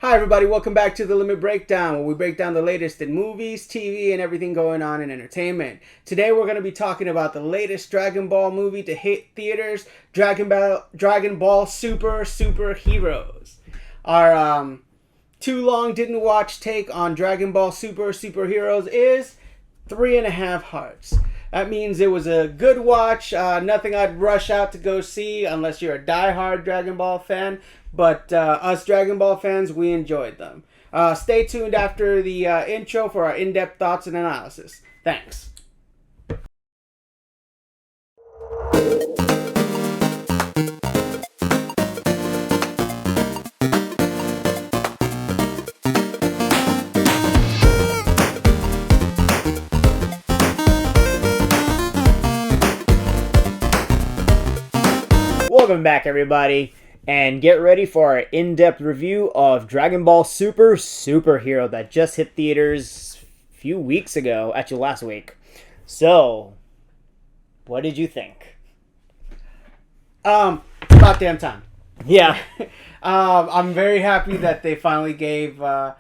Hi everybody, welcome back to The Limit Breakdown, where we break down the latest in movies, TV, and everything going on in entertainment. Today we're going to be talking about the latest Dragon Ball movie to hit theaters, Dragon Ball Super Heroes. Our too long didn't watch take on Dragon Ball Super Heroes is 3.5 hearts. That means it was a good watch, nothing I'd rush out to go see unless you're a diehard Dragon Ball fan. But us Dragon Ball fans, we enjoyed them. Stay tuned after the intro for our in-depth thoughts and analysis. Thanks. Welcome back, everybody. And get ready for our in-depth review of Dragon Ball Superhero that just hit theaters a few weeks ago, actually last week. So, what did you think? About damn time. Yeah. I'm very happy that they finally gave our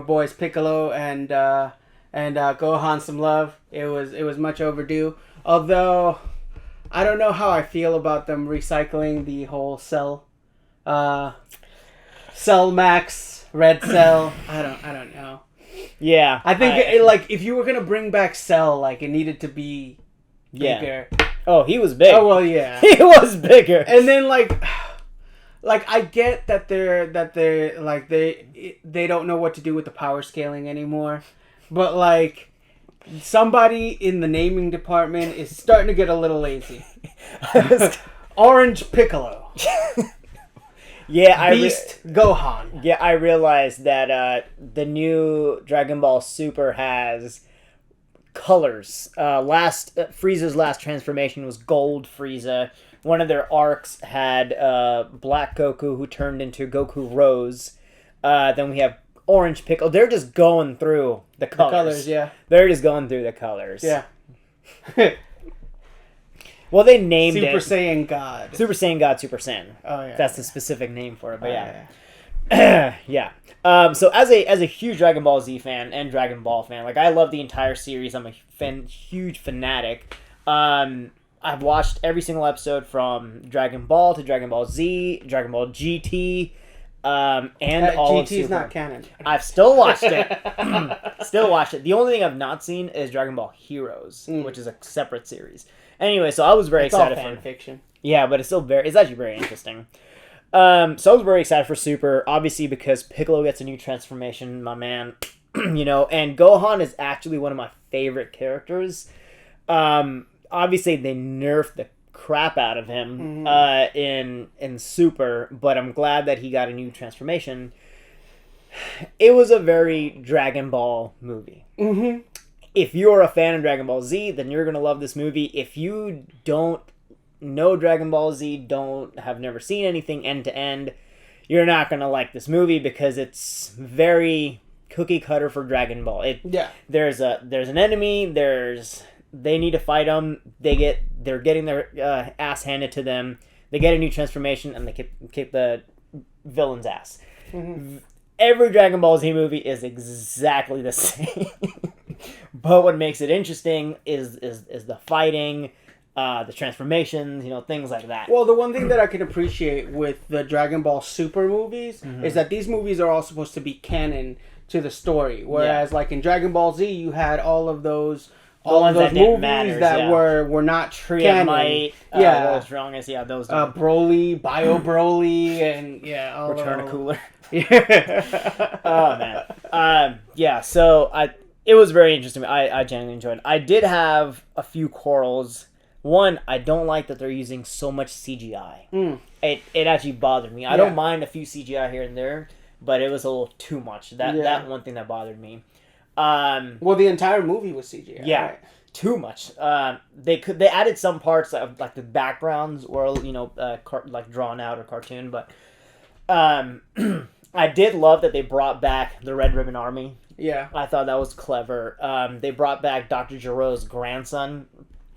boys Piccolo and Gohan some love. It was much overdue. Although I don't know how I feel about them recycling the whole Cell Max, Red Cell. I don't know. Yeah. I think if you were gonna bring back Cell, it needed to be bigger. Oh, he was big. Oh well, yeah. He was bigger. And then I get that they don't know what to do with the power scaling anymore, but somebody in the naming department is starting to get a little lazy. Orange Piccolo. Yeah, Beast Gohan. Yeah, I realized that the new Dragon Ball Super has colors. Frieza's last transformation was Gold Frieza. One of their arcs had Black Goku, who turned into Goku Rose. Then we have Orange Piccolo. They're just going through the colors. The colors, yeah. They're just going through the colors. Yeah. Well, they named Super it Saiyan God. Super Saiyan God Super Saiyan. Oh yeah. That's the specific name for it. But yeah. Yeah. So as a huge Dragon Ball Z fan and Dragon Ball fan, I love the entire series. I'm a huge fanatic. I've watched every single episode from Dragon Ball to Dragon Ball Z, Dragon Ball GT, and all of Super. GT's not canon. I've still watched it. Still watched it. The only thing I've not seen is Dragon Ball Heroes, which is a separate series. Anyway, so I was very excited for fan fiction. Yeah, but it's actually very interesting. So I was very excited for Super, obviously because Piccolo gets a new transformation, my man. And Gohan is actually one of my favorite characters. Obviously they nerfed the crap out of him in Super, but I'm glad that he got a new transformation. It was a very Dragon Ball movie. Mm-hmm. If you're a fan of Dragon Ball Z, then you're going to love this movie. If you don't know Dragon Ball Z, have never seen anything end to end, you're not going to like this movie because it's very cookie cutter for Dragon Ball. There's an enemy, they need to fight them, they're getting their ass handed to them, they get a new transformation, and they kick the villain's ass. Mm-hmm. Every Dragon Ball Z movie is exactly the same. But what makes it interesting is the fighting, the transformations, things like that. Well, the one thing that I can appreciate with the Dragon Ball Super movies is that these movies are all supposed to be canon to the story. Whereas, in Dragon Ball Z, you had all of those movies that were not canon. Might, World's Strongest, those. Broly, Bio Broly, and Return of Cooler. Yeah. Oh man. So it was very interesting. I genuinely enjoyed it. I did have a few quarrels. One, I don't like that they're using so much CGI. It actually bothered me. I don't mind a few CGI here and there, but it was a little too much. That one thing that bothered me. Well, the entire movie was CGI. Yeah, right? Too much. They added some parts of the backgrounds were drawn out or cartoon, but I did love that they brought back the Red Ribbon Army. Yeah. I thought that was clever. They brought back Dr. Giro's grandson.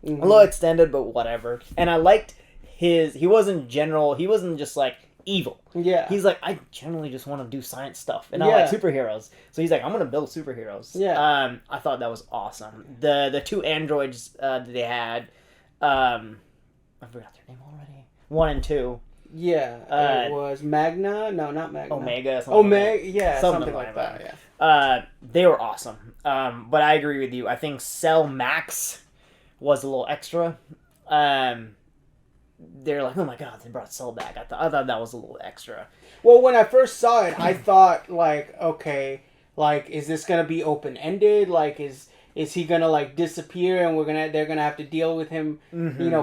A little extended, but whatever. And I liked he wasn't just evil. Yeah. He's like, I generally just want to do science stuff, and I like superheroes. So he's like, I'm gonna build superheroes. Yeah. I thought that was awesome. The two androids that they had, I forgot their name already. 1 and 2. Yeah, it was Magna. No, not Magna. Omega. Omega. Yeah, something like that. Yeah. They were awesome. But I agree with you. I think Cell Max was a little extra. They're like, oh my god, they brought Cell back. I thought that was a little extra. Well, when I first saw it, I thought like, okay, like is this gonna be open ended? Like is he gonna like disappear and they're gonna have to deal with him,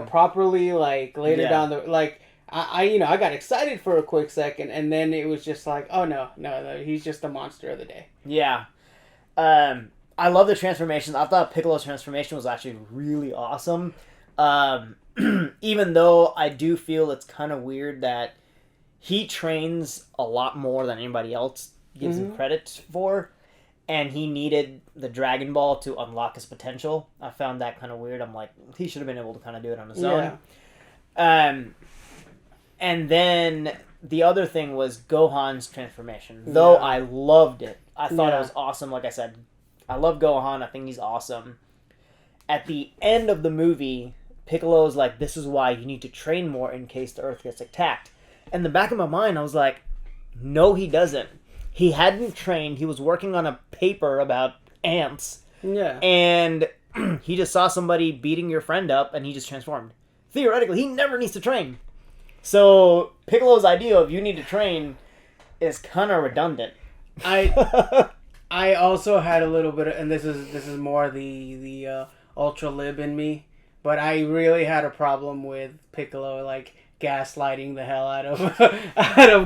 properly like later down the like. I got excited for a quick second, and then it was just like, oh no, he's just a monster of the day. Yeah. I love the transformations. I thought Piccolo's transformation was actually really awesome. Even though I do feel it's kind of weird that he trains a lot more than anybody else gives him credit for, and he needed the Dragon Ball to unlock his potential. I found that kind of weird. I'm like, he should have been able to kind of do it on his own. And then the other thing was Gohan's transformation. Though I loved it. I thought it was awesome. Like I said, I love Gohan. I think he's awesome. At the end of the movie, Piccolo's like, this is why you need to train more in case the Earth gets attacked. In the back of my mind, I was like, no, he doesn't. He hadn't trained. He was working on a paper about ants. Yeah. And he just saw somebody beating your friend up, and he just transformed. Theoretically, he never needs to train. So Piccolo's idea of you need to train is kind of redundant. I also had a little bit of, and this is more the ultra lib in me, but I really had a problem with Piccolo like gaslighting the hell out of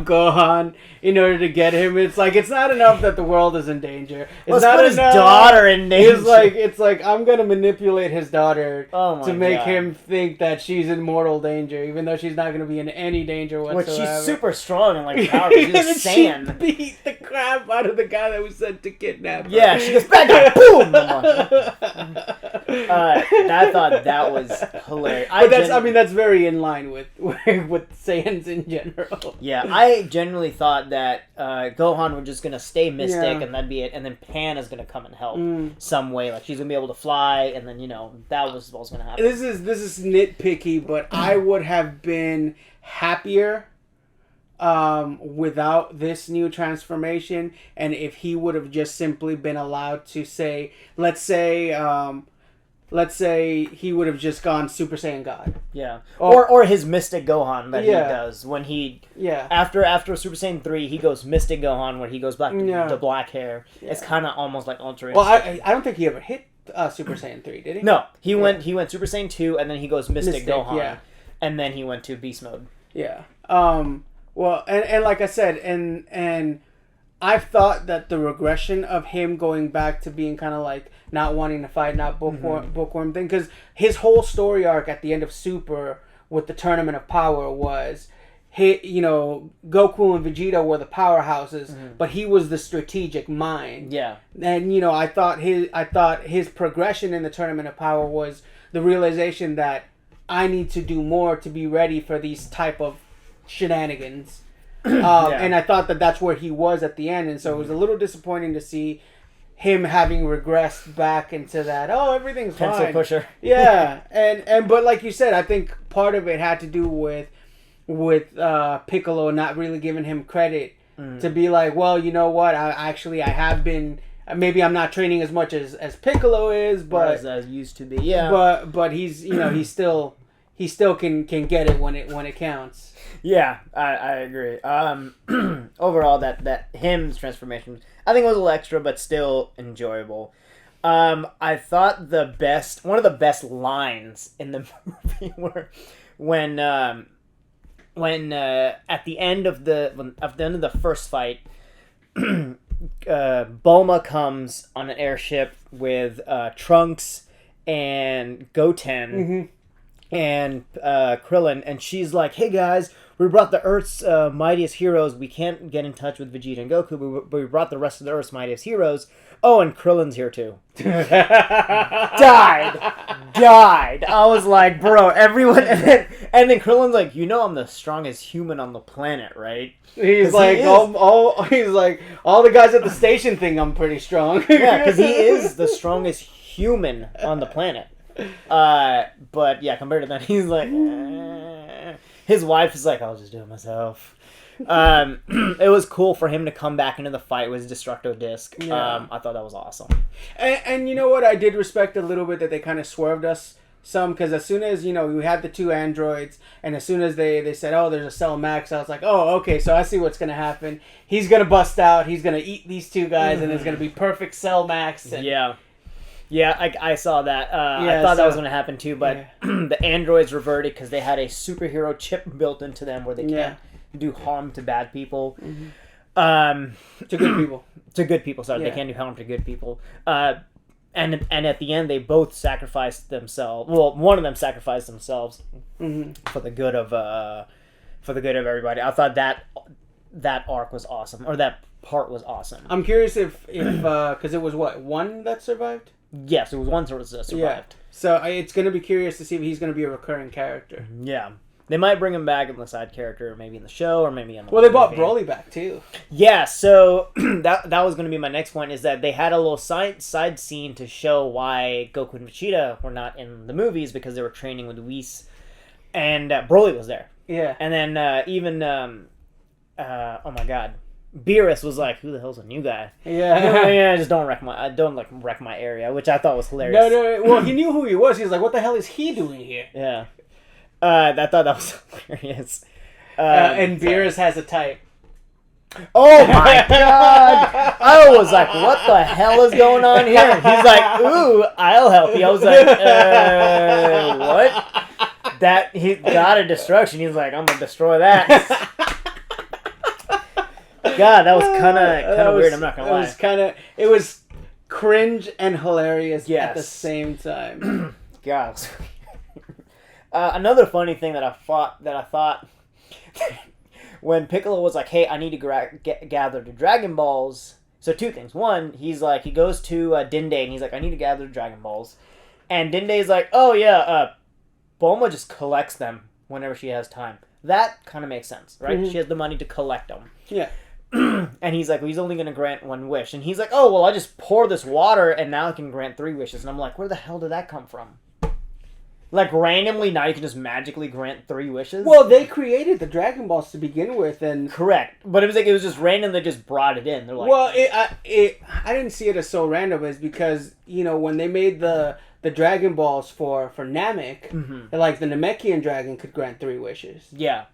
Gohan in order to get him. It's like it's not enough that the world is in danger. It's not his daughter in danger. It's like I'm gonna manipulate his daughter to make him think that she's in mortal danger, even though she's not gonna be in any danger whatsoever. But she's super strong and like powerful. She's sand. She beat the crap out of the guy that was sent to kidnap her. Yeah, she goes back up, boom. I thought that was hilarious. But that's very in line with Saiyans in general. Yeah, I genuinely thought that Gohan was just gonna stay Mystic and that'd be it, and then Pan is gonna come and help some way. Like she's gonna be able to fly, and then that was what was gonna happen. This is nitpicky, but I would have been happier without this new transformation, and if he would have just simply been allowed to say, let's say he would have just gone Super Saiyan God. Yeah. Or his Mystic Gohan that he does when he... Yeah. After Super Saiyan 3, he goes Mystic Gohan where he goes back to black hair. Yeah. It's kind of almost like Ultra Instinct. Well, I don't think he ever hit Super Saiyan 3, did he? No. He went Super Saiyan 2, and then he goes Mystic Gohan. Yeah. And then he went to Beast Mode. Yeah. Well, and like I said, and I've thought that the regression of him going back to being kind of like not wanting to fight, not bookworm thing, because his whole story arc at the end of Super with the Tournament of Power was, Goku and Vegeta were the powerhouses, but he was the strategic mind. Yeah. And I thought his progression in the Tournament of Power was the realization that I need to do more to be ready for these type of shenanigans. And I thought that that's where he was at the end, and so it was a little disappointing to see him having regressed back into that. Oh, everything's fine. Pencil pusher. Yeah, and but like you said, I think part of it had to do with Piccolo not really giving him credit to be like, well, you know what? I have been. Maybe I'm not training as much as Piccolo is, but as used to be. Yeah. But he's he still can get it when it counts. Yeah, I agree. Overall, that him's transformation, I think it was a little extra, but still enjoyable. I thought one of the best lines in the movie were when at the end of the first fight, Bulma comes on an airship with Trunks and Goten. and Krillin, and she's like, "Hey guys, we brought the Earth's mightiest heroes. We can't get in touch with Vegeta and Goku, but we brought the rest of the Earth's mightiest heroes. Oh, and Krillin's here too." Died. I was like, bro, everyone, and then Krillin's like, I'm the strongest human on the planet, right? He's like, he's like, all the guys at the station think I'm pretty strong. Yeah, because he is the strongest human on the planet. But yeah, compared to that, he's like, his wife is like, I'll just do it myself. It was cool for him to come back into the fight with his Destructo Disc. Yeah. I thought that was awesome. And you know what? I did respect a little bit that they kind of swerved us some, because as soon as, we had the two androids, and as soon as they said, oh, there's a Cell Max, I was like, oh, okay, so I see what's going to happen. He's going to bust out, he's going to eat these two guys, and it's going to be perfect Cell Max. And... Yeah, I saw that. I thought that was going to happen too, but the androids reverted because they had a superhero chip built into them where they can't do harm to bad people. To good people. To good people, sorry. They can't do harm to good people. And at the end, they both sacrificed themselves. Well, one of them sacrificed themselves for the good of everybody. I thought that arc was awesome, or that part was awesome. I'm curious if because it was one that survived. Yes, it was one sort of survived. Yeah. So it's going to be curious to see if he's going to be a recurring character. Yeah. They might bring him back as a side character, maybe in the show, or maybe in the Well, they brought Broly back, too. Yeah, so that was going to be my next point, is that they had a little side scene to show why Goku and Vegeta were not in the movies, because they were training with Whis, and Broly was there. Yeah. And then even, oh my god, Beerus was like, "Who the hell's a new guy?" Yeah, just don't wreck my area, which I thought was hilarious. No. Well, he knew who he was. He was like, "What the hell is he doing here?" Yeah, I thought that was hilarious. And Beerus has a type. Oh my god! I was like, "What the hell is going on here?" He's like, "Ooh, I'll help you." I was like, "What?" That he got a destruction. He's like, "I'm gonna destroy that." God, that was kind of weird. I'm not gonna lie. It was cringe and hilarious at the same time. God. Another funny thing that I thought when Piccolo was like, "Hey, I need to gather the Dragon Balls." So two things. One, he's like, he goes to Dende and he's like, "I need to gather the Dragon Balls," and Dende's like, "Oh yeah, Bulma just collects them whenever she has time." That kind of makes sense, right? Mm-hmm. She has the money to collect them. Yeah. And he's like, well, he's only going to grant one wish. And he's like, oh, well, I just pour this water and now I can grant 3 wishes. And I'm like, where the hell did that come from? Like, randomly, now you can just magically grant 3 wishes? Well, they created the Dragon Balls to begin with, and... Correct. But it was just random, they just brought it in. They're like... Well, I didn't see it as so random as because, when they made the Dragon Balls for Namek, like, the Namekian dragon could grant 3 wishes. Yeah.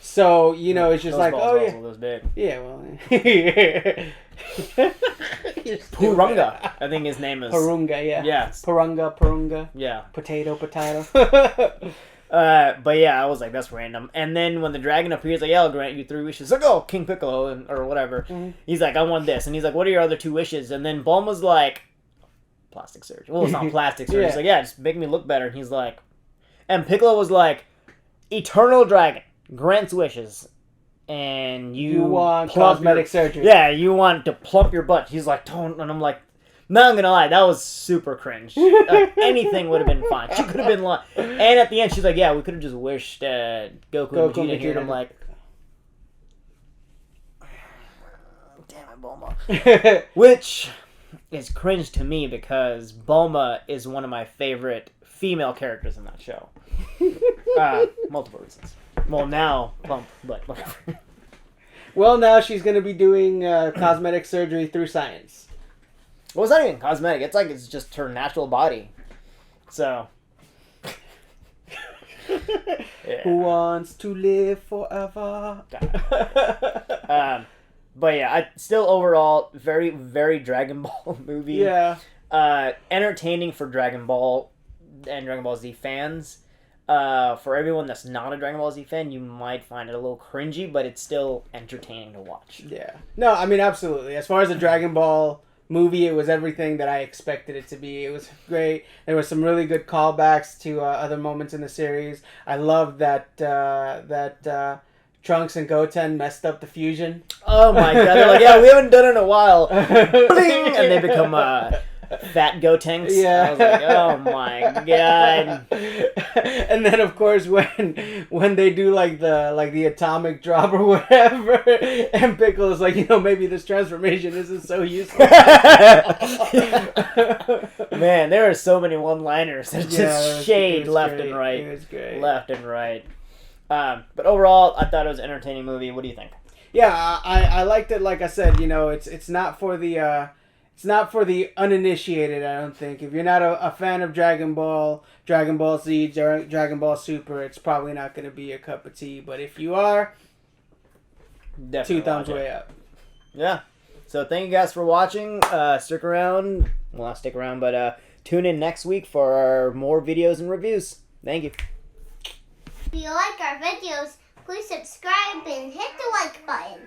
So, it's just like, oh, yeah. Those big. Yeah, well... Purunga, I think his name is. Purunga, yeah. Yeah. Purunga. Yeah. Potato. But yeah, I was like, that's random. And then when the dragon appears, like, yeah, I'll grant you 3 wishes. Like, oh, King Piccolo, or whatever. Mm-hmm. He's like, I want this. And he's like, what are your other 2 wishes? And then Bulma's like, plastic surgery. Well, it's not plastic surgery. He's like, yeah, just make me look better. And he's like, and Piccolo was like, Eternal Dragon grants wishes. And you want cosmetic surgery. Yeah, you want to plump your butt. He's like, don't. And I'm like, no, I'm gonna lie, that was super cringe. Anything would have been fine. She could have been like, and at the end, she's like, yeah, we could have just wished Goku and Vegeta here. And I'm like, damn it, Bulma. Which is cringe to me because Bulma is one of my favorite female characters in that show. Multiple reasons. Well, now, plump, but whatever. Well, now she's going to be doing cosmetic surgery through science. Well, it's not even cosmetic. It's just her natural body. So. Yeah. Who wants to live forever? But yeah, still overall, very, very Dragon Ball movie. Yeah. Entertaining for Dragon Ball and Dragon Ball Z fans. For everyone that's not a Dragon Ball Z fan, you might find it a little cringy, but it's still entertaining to watch. Yeah. No, I mean, absolutely. As far as the Dragon Ball movie. It was everything that I expected it to be. It was great. There were some really good callbacks to other moments in the series. I love that Trunks and Goten messed up the fusion. Oh my god! They're like, yeah, we haven't done it in a while, Bling! And they become fat Gotenks. Yeah. I was like, oh my god. And then of course when they do like the atomic drop or whatever, and Piccolo is like, maybe this transformation isn't so useful. Man, there are so many one-liners. There's just shade left great. and right. It was great. Left and right. But overall, I thought it was an entertaining movie. What do you think? Yeah, I liked it. Like I said, it's not for the uninitiated. I don't think if you're not a fan of Dragon Ball Z, Dragon Ball Super, it's probably not going to be your cup of tea. But if you are, Definitely 2 thumbs watch it. way up. Yeah. So thank you guys for watching. Stick around. Well, not stick around, but tune in next week for more videos and reviews. Thank you. If you like our videos, please subscribe and hit the like button.